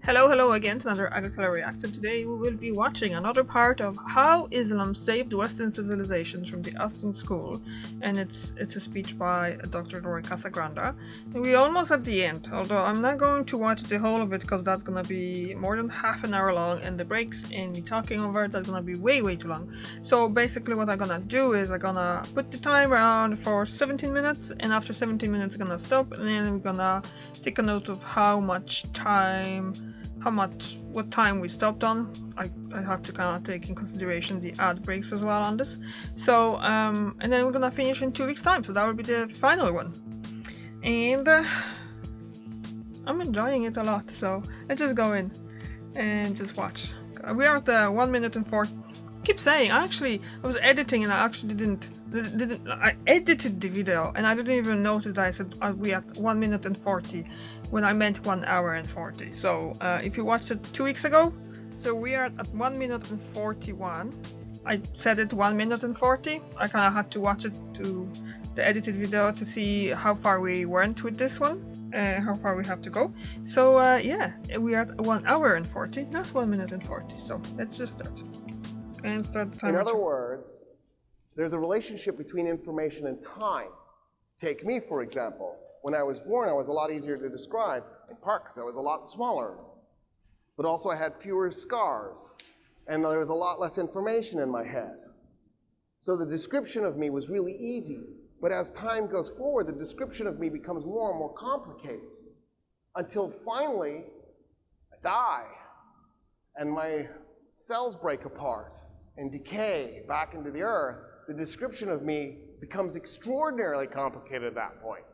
Hello again to another Agricultural Reaction. Today we will be watching another part of How Islam Saved Western Civilizations from the Austin School, and it's a speech by Dr. Lori Casagranda. And we're almost at the end, although I'm not going to watch the whole of it because that's gonna be more than half an hour long, and the breaks in me talking over it that's gonna be way too long. So basically what I'm gonna do is I'm gonna put the timer on for 17 minutes, and after 17 minutes I'm gonna stop, and then we're gonna take a note of what time we stopped on. I have to kind of take in consideration the ad breaks as well on this. So and then we're gonna finish in 2 weeks time, so that will be the final one. And I'm enjoying it a lot, so let's just go in and just watch. We are at the 1 minute and 4. Keep saying, I was editing and I actually didn't I edited the video and I didn't even notice that I said we at 1 minute and 40 when I meant 1 hour and 40. So if you watched it 2 weeks ago, so we are at 1 minute and 41. I said it 1 minute and 40. I kind of had to watch it to the edited video to see how far we went with this one, how far we have to go. So yeah, we are at 1 hour and 40, not 1 minute and 40. So let's just start. And start the timer. In other words, there's a relationship between information and time. Take me, for example. When I was born, I was a lot easier to describe, in part because I was a lot smaller. But also I had fewer scars, and there was a lot less information in my head. So the description of me was really easy. But as time goes forward, the description of me becomes more and more complicated. Until finally, I die, and my cells break apart and decay back into the earth. The description of me becomes extraordinarily complicated at that point.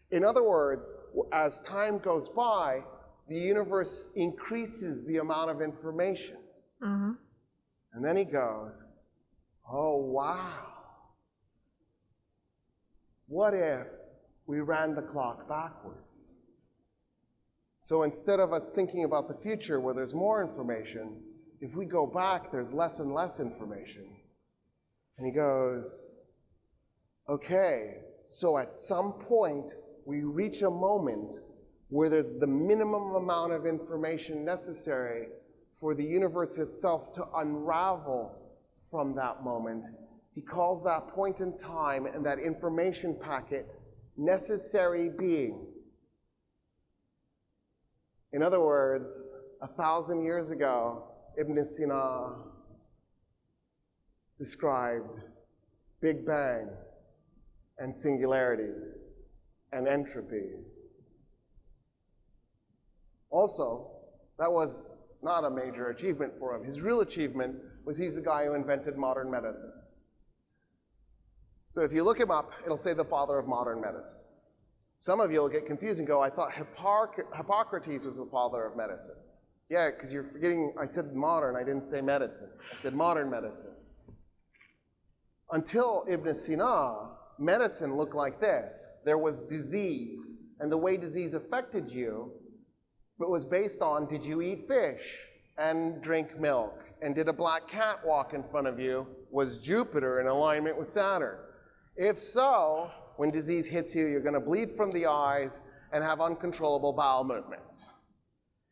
In other words, as time goes by, the universe increases the amount of information. Mm-hmm. And then he goes, oh wow. What if we ran the clock backwards? So instead of us thinking about the future where there's more information, if we go back, there's less and less information. And he goes, okay, so at some point, we reach a moment where there's the minimum amount of information necessary for the universe itself to unravel from that moment. He calls that point in time and that information packet necessary being. In other words, 1,000 years ago, Ibn Sina described Big Bang and singularities and entropy. Also, that was not a major achievement for him. His real achievement was he's the guy who invented modern medicine. So if you look him up, it'll say the father of modern medicine. Some of you will get confused and go, I thought Hippocrates was the father of medicine. Yeah, because you're forgetting, I said modern, I didn't say medicine. I said modern medicine. Until Ibn Sina, medicine looked like this. There was disease, and the way disease affected you, it was based on, did you eat fish and drink milk? And did a black cat walk in front of you? Was Jupiter in alignment with Saturn? If so, when disease hits you, you're going to bleed from the eyes and have uncontrollable bowel movements.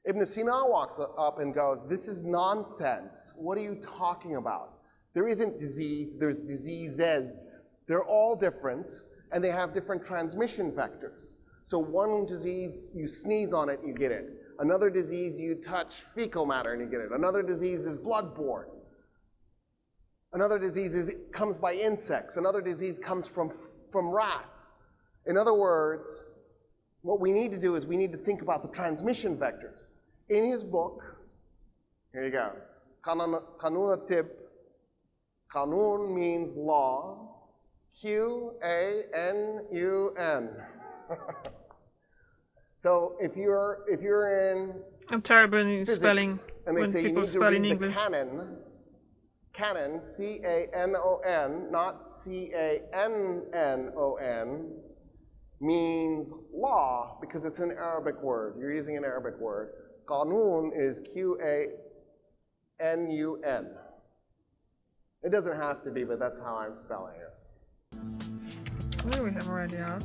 Ibn Sina walks up and goes, this is nonsense. What are you talking about? There isn't disease, there's diseases. They're all different, and they have different transmission vectors. So one disease, you sneeze on it, you get it. Another disease, you touch fecal matter and you get it. Another disease is bloodborne. Another disease comes by insects. Another disease comes from rats. In other words, what we need to do is we need to think about the transmission vectors. In his book, here you go, Kanun Tib. Kanun means law. Q-A-N-U-N. So if you're in I'm terrible in physics, spelling. and they when say you people need to spell read in the English. canon, C-A-N-O-N, not C-A-N-N-O-N, means law because it's an Arabic word. You're using an Arabic word. Qanun is Q-A-N-U-N. It doesn't have to be, but that's how I'm spelling it. Well, we have already out.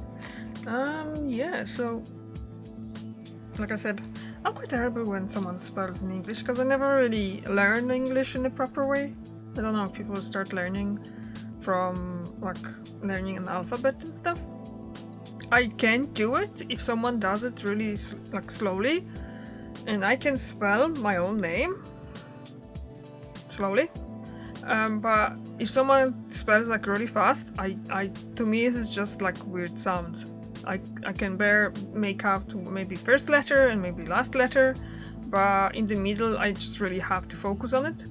Yeah, so like I said, I'm quite terrible when someone spells in English because I never really learned English in the proper way. I don't know if people start learning from like learning an alphabet and stuff. I can do it if someone does it really like slowly, and I can spell my own name slowly. But if someone spells like really fast, I to me it's just like weird sounds. I can make out maybe first letter and maybe last letter, but in the middle I just really have to focus on it.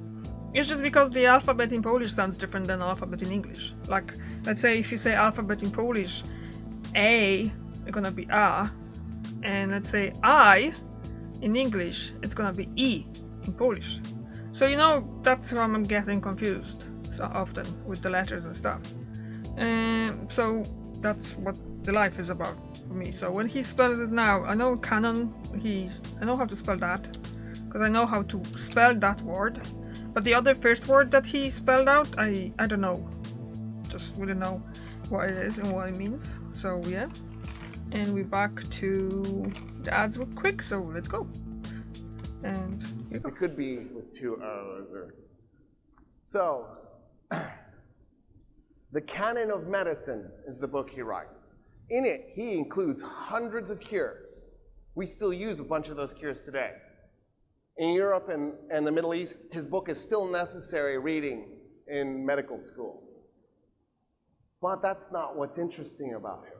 It's just because the alphabet in Polish sounds different than alphabet in English. Like, let's say if you say alphabet in Polish, A, it's gonna be A, and let's say I in English, it's gonna be E in Polish. So that's why I'm getting confused so often with the letters and stuff. So that's what the life is about for me. So when he spells it now, I know canon, I know how to spell that, because I know how to spell that word. But the other first word that he spelled out, I don't know. Just wouldn't know what it is and what it means. So yeah. And we're back to the ads were quick, so let's go. And here you go. It could be with 2 O's or... So, The Canon of Medicine is the book he writes. In it, he includes hundreds of cures. We still use a bunch of those cures today. In Europe and the Middle East, his book is still necessary reading in medical school. But that's not what's interesting about him.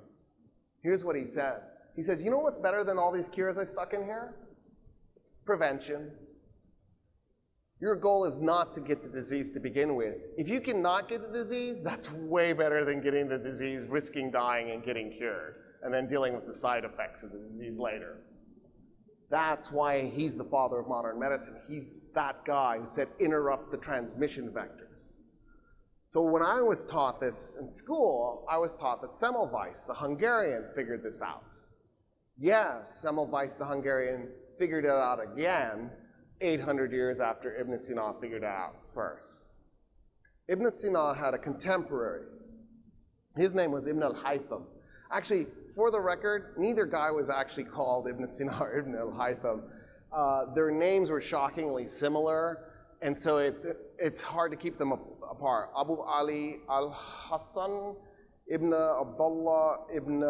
Here's what he says. He says, you know what's better than all these cures I stuck in here? Prevention. Your goal is not to get the disease to begin with. If you cannot get the disease, that's way better than getting the disease, risking dying and getting cured, and then dealing with the side effects of the disease later. That's why he's the father of modern medicine. He's that guy who said, interrupt the transmission vectors. So when I was taught this in school, I was taught that Semmelweis, the Hungarian, figured this out. Yes, Semmelweis, the Hungarian, figured it out again 800 years after Ibn Sina figured it out first. Ibn Sina had a contemporary. His name was Ibn al-Haytham. Actually, for the record, neither guy was actually called Ibn Sina or Ibn al-Haytham. Their names were shockingly similar, and so it's hard to keep them apart. Abu Ali al-Hassan, Ibn Abdullah, Ibn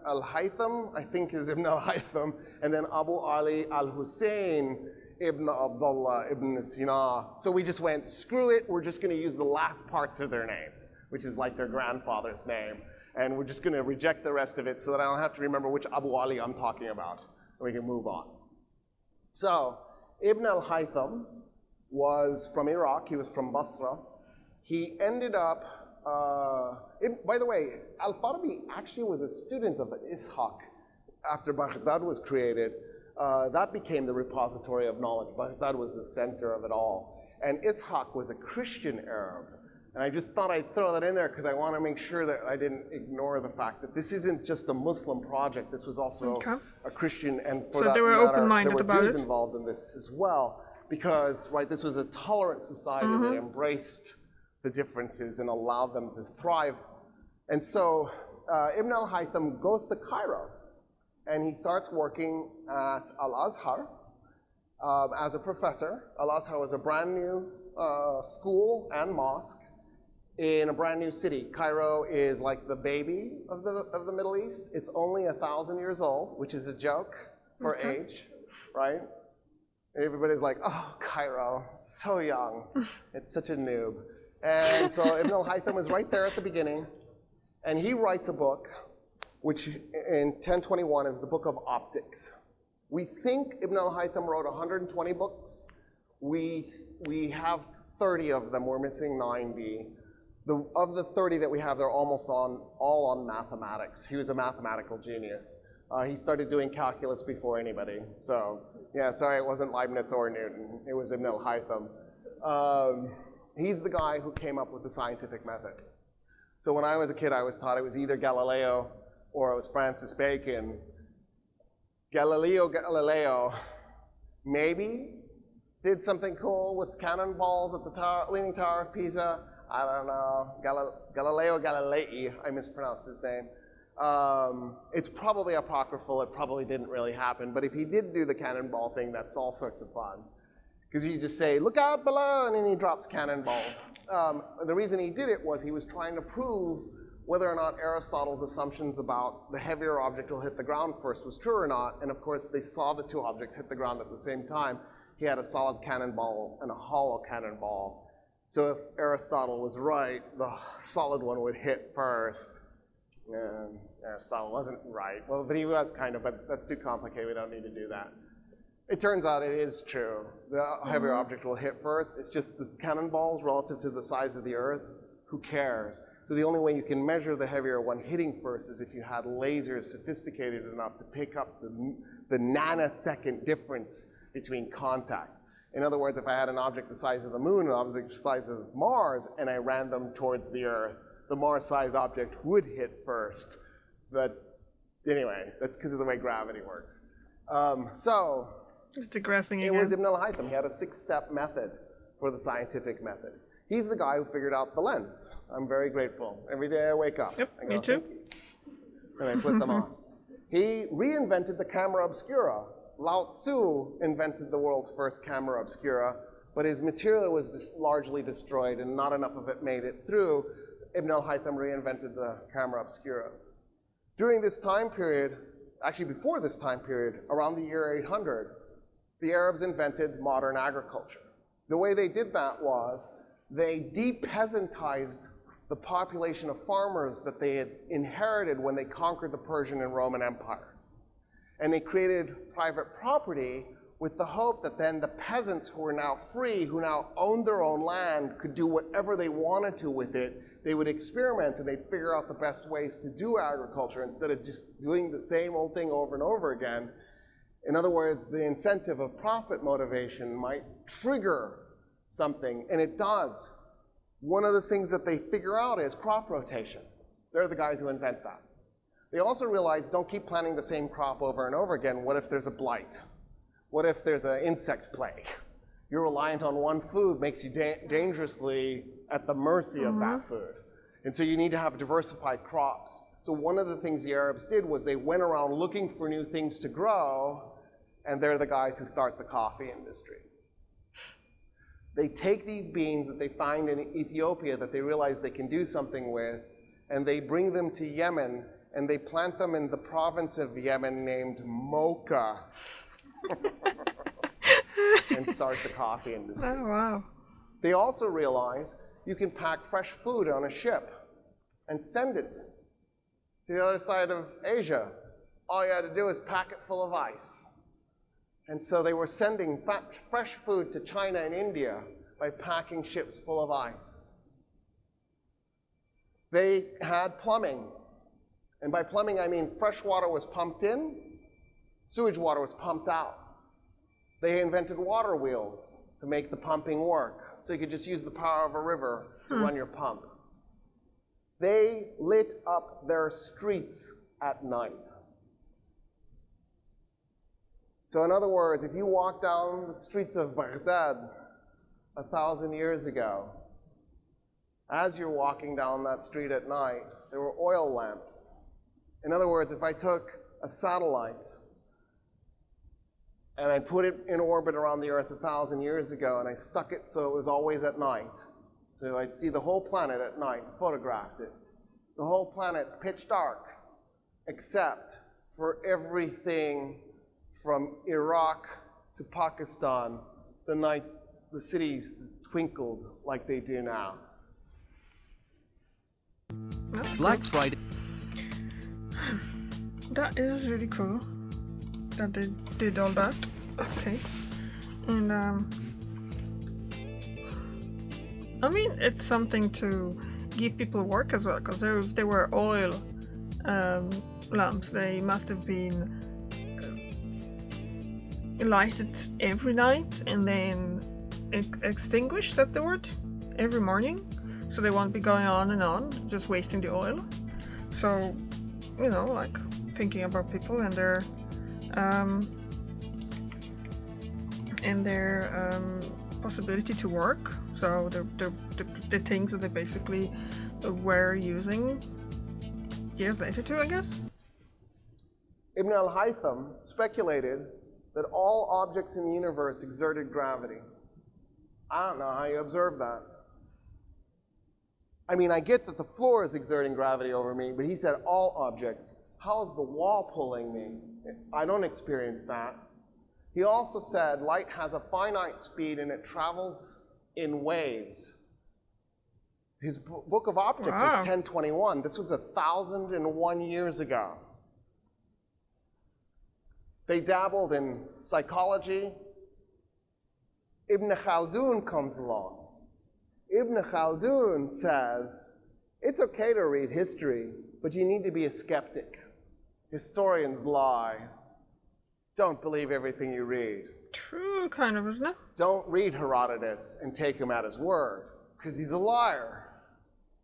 al-Haytham, I think is Ibn al-Haytham, and then Abu Ali al-Hussein, Ibn Abdullah, Ibn Sina. So we just went, screw it, we're just gonna use the last parts of their names, which is like their grandfather's name, and we're just gonna reject the rest of it so that I don't have to remember which Abu Ali I'm talking about, and we can move on. So, Ibn al-Haytham was from Iraq, he was from Basra. He ended up, by the way, Al-Farabi actually was a student of Ishaq after Baghdad was created. That became the repository of knowledge. Baghdad was the center of it all. And Ishaq was a Christian Arab. And I just thought I'd throw that in there because I want to make sure that I didn't ignore the fact that this isn't just a Muslim project. This was also a Christian, and for that they were matter, open-minded there were about Jews it. involved in this as well. Because, right, this was a tolerant society that embraced the differences and allowed them to thrive. And so Ibn al-Haytham goes to Cairo, and he starts working at Al-Azhar as a professor. Al-Azhar was a brand new school and mosque in a brand new city. Cairo is like the baby of the Middle East. It's only 1,000 years old, which is a joke for age, right? Everybody's like, oh, Cairo, so young. It's such a noob. And so Ibn al-Haytham is right there at the beginning, and he writes a book, which in 1021 is the Book of Optics. We think Ibn al-Haytham wrote 120 books. We have 30 of them. We're missing 90. Of the 30 that we have, they're almost all on mathematics. He was a mathematical genius. He started doing calculus before anybody. So, yeah, sorry, it wasn't Leibniz or Newton. It was Ibn al-Haytham. He's the guy who came up with the scientific method. So when I was a kid, I was taught it was either Galileo or it was Francis Bacon. Galileo maybe did something cool with cannonballs at the Leaning Tower of Pisa. I don't know. Galileo Galilei, I mispronounced his name. It's probably apocryphal, it probably didn't really happen, but if he did do the cannonball thing, that's all sorts of fun. Because you just say, look out below, and then he drops cannonballs. The reason he did it was he was trying to prove whether or not Aristotle's assumptions about the heavier object will hit the ground first was true or not, and of course they saw the two objects hit the ground at the same time. He had a solid cannonball and a hollow cannonball. So if Aristotle was right, the solid one would hit first. And Aristotle wasn't right. Well, but he was kind of, but that's too complicated, we don't need to do that. It turns out it is true. The heavier object will hit first. It's just the cannonballs relative to the size of the Earth, who cares? So the only way you can measure the heavier one hitting first is if you had lasers sophisticated enough to pick up the nanosecond difference between contact. In other words, if I had an object the size of the moon and an object the size of Mars, and I ran them towards the Earth, the Mars-sized object would hit first. But anyway, that's because of the way gravity works. Just digressing again. It was Ibn al-Haytham. He had a 6-step method for the scientific method. He's the guy who figured out the lens. I'm very grateful. Every day I wake up. Yep, I go, me too. And I put them on. He reinvented the camera obscura. Lao Tzu invented the world's first camera obscura, but his material was just largely destroyed and not enough of it made it through. Ibn al-Haytham reinvented the camera obscura. During this time period, actually before this time period, around the year 800, the Arabs invented modern agriculture. The way they did that was they de-peasantized the population of farmers that they had inherited when they conquered the Persian and Roman empires. And they created private property with the hope that then the peasants who were now free, who now owned their own land, could do whatever they wanted to with it. They would experiment and they'd figure out the best ways to do agriculture instead of just doing the same old thing over and over again. In other words, the incentive of profit motivation might trigger something, and it does. One of the things that they figure out is crop rotation. They're the guys who invent that. They also realize, don't keep planting the same crop over and over again. What if there's a blight? What if there's an insect plague? You're reliant on one food, makes you dangerously at the mercy of that food. And so you need to have diversified crops. So one of the things the Arabs did was they went around looking for new things to grow, and they're the guys who start the coffee industry. They take these beans that they find in Ethiopia that they realize they can do something with, and they bring them to Yemen, and they plant them in the province of Yemen named Mocha, and start the coffee industry. Oh, wow. They also realize you can pack fresh food on a ship and send it to the other side of Asia. All you had to do is pack it full of ice. And so they were sending fresh food to China and India by packing ships full of ice. They had plumbing. And by plumbing, I mean fresh water was pumped in, sewage water was pumped out. They invented water wheels to make the pumping work. So you could just use the power of a river to run your pump. They lit up their streets at night. So in other words, if you walk down the streets of Baghdad 1,000 years ago, as you're walking down that street at night, there were oil lamps. In other words, if I took a satellite and I put it in orbit around the Earth 1,000 years ago and I stuck it so it was always at night, so I'd see the whole planet at night, photographed it. The whole planet's pitch dark, except for everything from Iraq to Pakistan, the cities twinkled like they do now. Black Friday. That is really cool that they did all that. Okay. And I mean, it's something to give people work as well, because if they were oil lamps, they must have been lighted every night and then extinguished afterward every morning, so they won't be going on and on, just wasting the oil. So, you know, like thinking about people and their possibility to work. So the things that they basically were using years later too, I guess. Ibn al-Haytham speculated that all objects in the universe exerted gravity. I don't know how you observe that. I mean, I get that the floor is exerting gravity over me, but he said all objects. How is the wall pulling me? I don't experience that. He also said light has a finite speed and it travels in waves. His book of optics was 1021. This was 1,001 years ago. They dabbled in psychology. Ibn Khaldun comes along. Ibn Khaldun says, it's okay to read history, but you need to be a skeptic. Historians lie. Don't believe everything you read. True, kind of, isn't it? Don't read Herodotus and take him at his word, because he's a liar.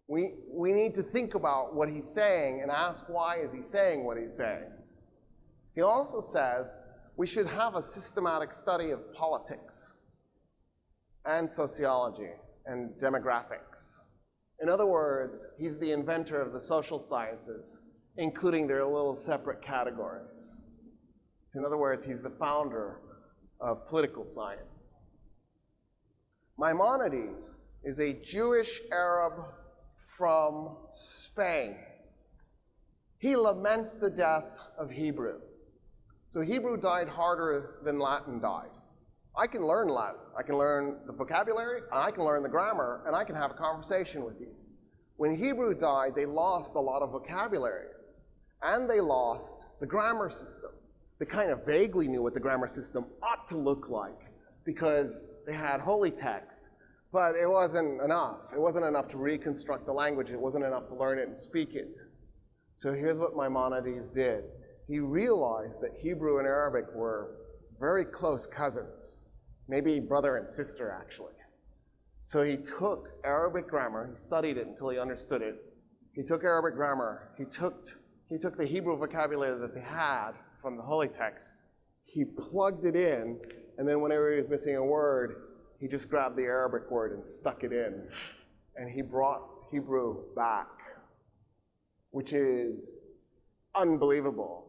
We need to think about what he's saying and ask why is he saying what he's saying. He also says we should have a systematic study of politics and sociology and demographics. In other words, he's the inventor of the social sciences, including their little separate categories. In other words, he's the founder of political science. Maimonides is a Jewish Arab from Spain. He laments the death of Hebrew. So Hebrew died harder than Latin died. I can learn Latin. I can learn the vocabulary, and I can learn the grammar, and I can have a conversation with you. When Hebrew died, they lost a lot of vocabulary, and they lost the grammar system. They kind of vaguely knew what the grammar system ought to look like because they had holy texts, but it wasn't enough. It wasn't enough to reconstruct the language. It wasn't enough to learn it and speak it. So here's what Maimonides did. He realized that Hebrew and Arabic were very close cousins, maybe brother and sister, actually. So he took Arabic grammar, he studied it until he understood it. He took Arabic grammar, he took the Hebrew vocabulary that they had from the holy text, he plugged it in, and then whenever he was missing a word, he just grabbed the Arabic word and stuck it in. And he brought Hebrew back, which is unbelievable.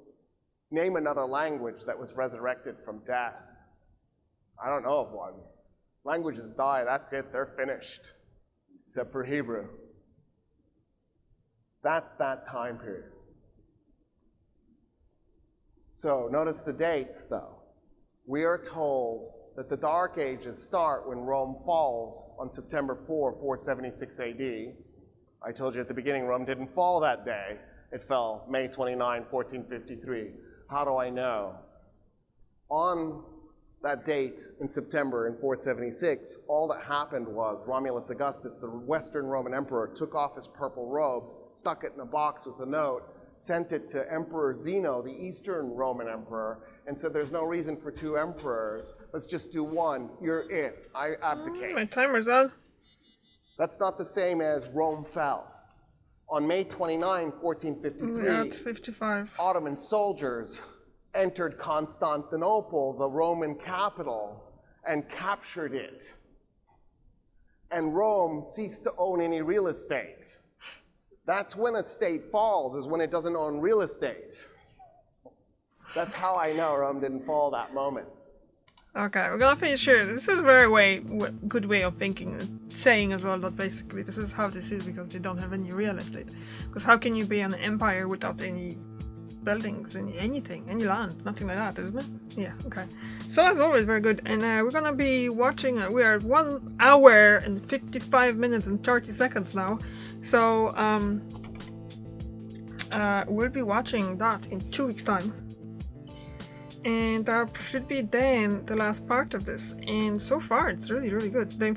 Name another language that was resurrected from death. I don't know of one. Languages die, that's it, they're finished. Except for Hebrew. That's that time period. So notice the dates, though. We are told that the Dark Ages start when Rome falls on September 4, 476 AD. I told you at the beginning, Rome didn't fall that day. It fell May 29, 1453. How do I know? On that date in September in 476, all that happened was Romulus Augustus, the Western Roman emperor, took off his purple robes, stuck it in a box with a note, sent it to Emperor Zeno, the Eastern Roman emperor, and said there's no reason for two emperors. Let's just do one. You're it. I abdicate. My timer's on. That's not the same as Rome fell. On May 29, 1453, Yeah, it's 55. Ottoman soldiers entered Constantinople, the Roman capital, and captured it. And Rome ceased to own any real estate. That's when a state falls, is when it doesn't own real estate. That's how I know Rome didn't fall that moment. Okay, we're gonna finish here. This is a very good way of thinking, saying as well that basically this is how this is because they don't have any real estate. Because how can you be an empire without any buildings, anything, any land, nothing like that, isn't it? Yeah, okay. So as always, very good. And we're gonna be watching, we are 1 hour and 55 minutes and 30 seconds now. So we'll be watching that in 2 weeks' time. And that should be then the last part of this. And so far, it's really, really good. The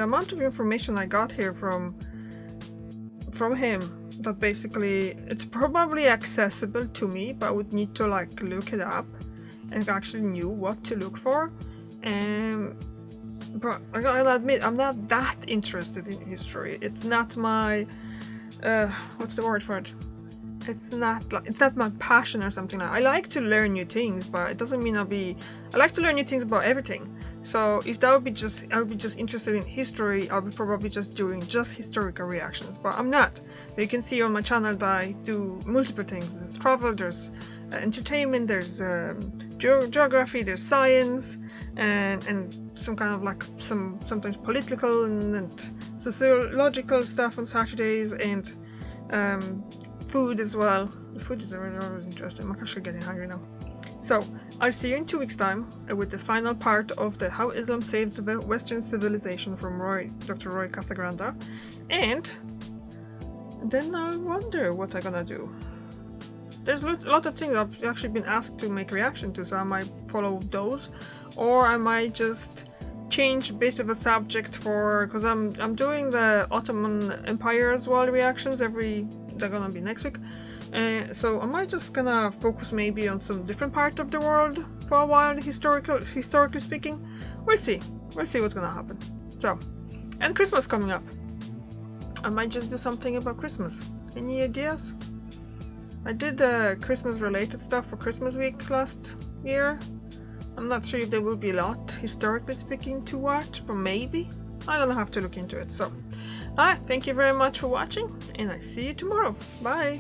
amount of information I got here from him, that basically it's probably accessible to me, but I would need to like look it up and actually knew what to look for. But I gotta admit, I'm not that interested in history. It's not my what's the word for it? it's not my passion or something like that. I like to learn new things, but it doesn't mean I like to learn new things about everything. So if that would be just, I would be just interested in history, I'll be probably just doing just historical reactions, but I'm not. You can see on my channel that I do multiple things. There's travel, there's entertainment, there's geography, there's science, and some kind of like sometimes political and sociological stuff on Saturdays, and food as well. The food is really always interesting. I'm actually getting hungry now. So I'll see you in 2 weeks' time with the final part of the How Islam Saved the Western Civilization from Dr. Roy Casagrande, and then I'll wonder what I'm gonna do. There's a lot of things I've actually been asked to make reaction to, so I might follow those, or I might just change a bit of a subject because I'm doing the Ottoman Empire as well reactions they're gonna be next week. So I might just gonna focus maybe on some different part of the world for a while, historically speaking. We'll see what's gonna happen. So, and Christmas coming up. I might just do something about Christmas. Any ideas? I did Christmas related stuff for Christmas week last year. I'm not sure if there will be a lot, historically speaking, to watch, but maybe. I don't have to look into it. So, thank you very much for watching, and I see you tomorrow. Bye!